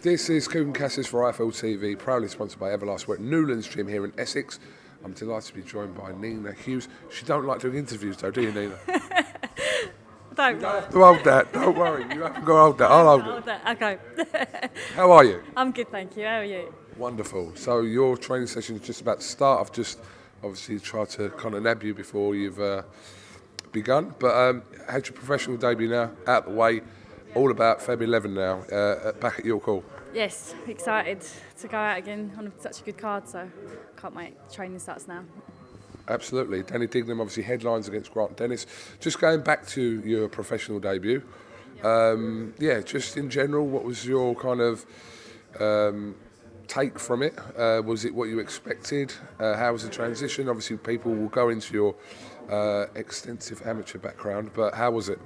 This is KUGAN CASSIUS for IFL TV, proudly sponsored by Everlast. We're at Newlands Gym here in Essex. I'm delighted to be joined by Nina Hughes. She don't like doing interviews though, do you, Nina? Don't. You don't have to hold that, don't worry. You haven't got to hold that, I'll hold it. Okay. How are you? I'm good, thank you. How are you? Wonderful. So your training session is just about to start. I've just obviously tried to kind of nab you before you've begun. But had your professional debut now, out the way, all about Feb 11 now, back at York Hall. Yes, excited to go out again on such a good card, so can't wait. Training starts now. Absolutely. Danny Dignam obviously headlines against Grant Dennis. Just going back to your professional debut, just in general, what was your kind of take from it? Was it what you expected? How was the transition? Obviously people will go into your extensive amateur background, but how was it?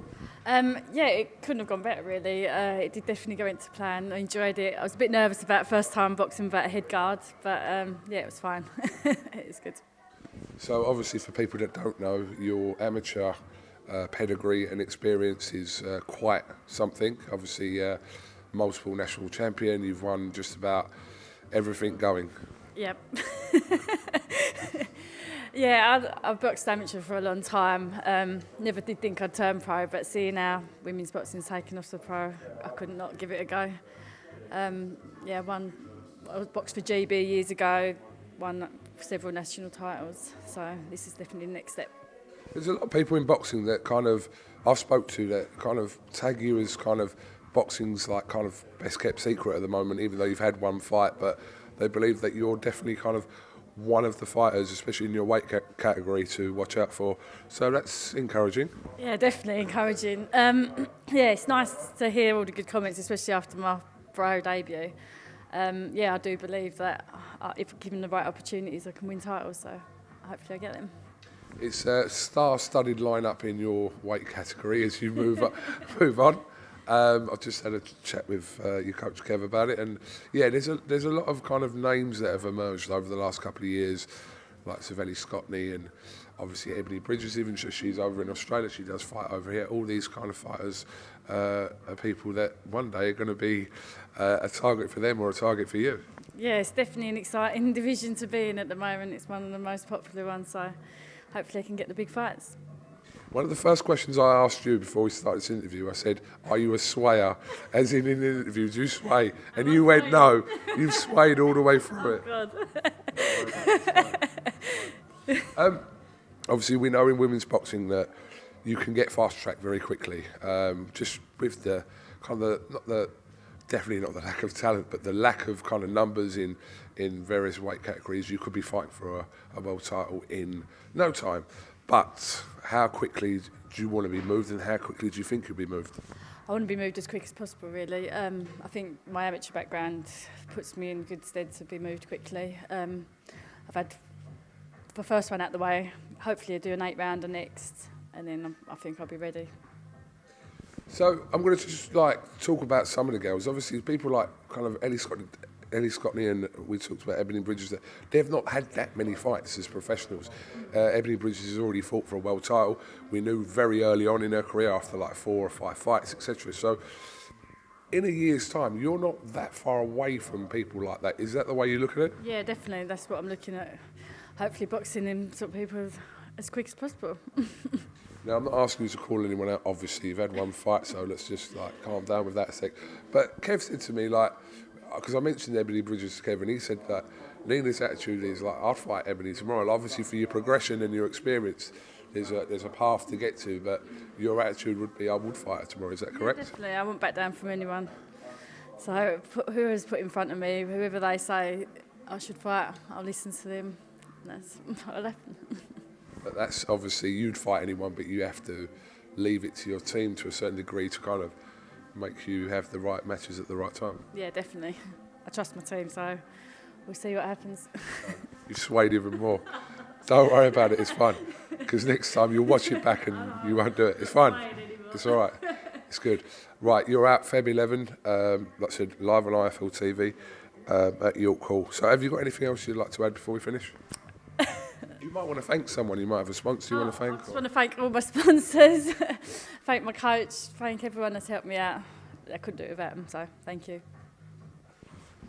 It couldn't have gone better really. It did definitely go into plan. I enjoyed it. I was a bit nervous about first time boxing without a head guard, but it was fine. It was good. So obviously for people that don't know, your amateur pedigree and experience is quite something. Obviously multiple national champion, you've won just about everything going. Yep. Yeah, I've boxed amateur for a long time. Never did think I'd turn pro, but seeing how women's boxing's taken off the pro, I could not give it a go. I boxed for GB years ago, won several national titles, so this is definitely the next step. There's a lot of people in boxing that kind of, I've spoke to, that kind of tag you as kind of boxing's like kind of best kept secret at the moment, even though you've had one fight, but they believe that you're definitely kind of one of the fighters, especially in your weight category, to watch out for. So that's encouraging. Yeah, definitely encouraging. It's nice to hear all the good comments, especially after my pro debut. I do believe that if given the right opportunities, I can win titles. So hopefully I get them. It's a star-studded lineup in your weight category as you move on. I've just had a chat with your coach Kev about it, and there's a lot of kind of names that have emerged over the last couple of years, like Savelli Scotney and obviously Ebanie Bridges. Even she's over in Australia, she does fight over here. All these kind of fighters are people that one day are going to be a target for them or a target for you. Yeah, it's definitely an exciting division to be in at the moment. It's one of the most popular ones, so hopefully I can get the big fights. One of the first questions I asked you before we started this interview, I said, are you a swayer? As in the interview, do you sway? And you went, no, you've swayed all the way through it. God. Obviously, we know in women's boxing that you can get fast-tracked very quickly, just with the kind of, definitely not the lack of talent, but the lack of kind of numbers in various weight categories. You could be fighting for a world title in no time. But how quickly do you want to be moved, and how quickly do you think you'll be moved? I want to be moved as quick as possible, really. I think my amateur background puts me in good stead to be moved quickly. I've had the first one out the way. Hopefully I'll do an 8-rounder next, and then I think I'll be ready. So I'm going to just talk about some of the girls. Obviously, people like kind of Ellie Scotney, and we talked about Ebanie Bridges, that they've not had that many fights as professionals. Ebanie Bridges has already fought for a world title. We knew very early on in her career, after 4 or 5 fights, etc. So in a year's time, you're not that far away from people like that. Is that the way you look at it? Yeah, definitely. That's what I'm looking at. Hopefully boxing in sort of people as quick as possible. Now, I'm not asking you to call anyone out, obviously. You've had one fight, so let's just calm down with that a sec. But Kev said to me, because I mentioned Ebanie Bridges to Kev, and he said that Nina's attitude is I'd fight Ebanie tomorrow. Obviously, for your progression and your experience, there's a path to get to, but your attitude would be, I would fight her tomorrow. Is that correct? Yeah, definitely. I won't back down from anyone. So whoever's put in front of me, whoever they say I should fight, I'll listen to them. That's what'll happen. But that's obviously, you'd fight anyone, but you have to leave it to your team to a certain degree to kind of make you have the right matches at the right time. Yeah, definitely. I trust my team, so we'll see what happens. You've swayed even more. Don't worry about it, it's fine. Because next time you'll watch it back and you won't do it. It's fine. It's all right. It's good. Right, you're out Feb 11, like I said, live on IFL TV at York Hall. So have you got anything else you'd like to add before we finish? You might want to thank someone. You might have a sponsor you want to thank. I just want to thank all my sponsors, thank my coach, thank everyone that's helped me out. I couldn't do it without them, so thank you.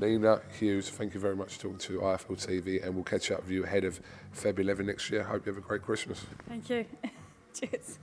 Nina Hughes, thank you very much for talking to IFL TV, and we'll catch up with you ahead of Feb 11 next year. Hope you have a great Christmas. Thank you. Cheers.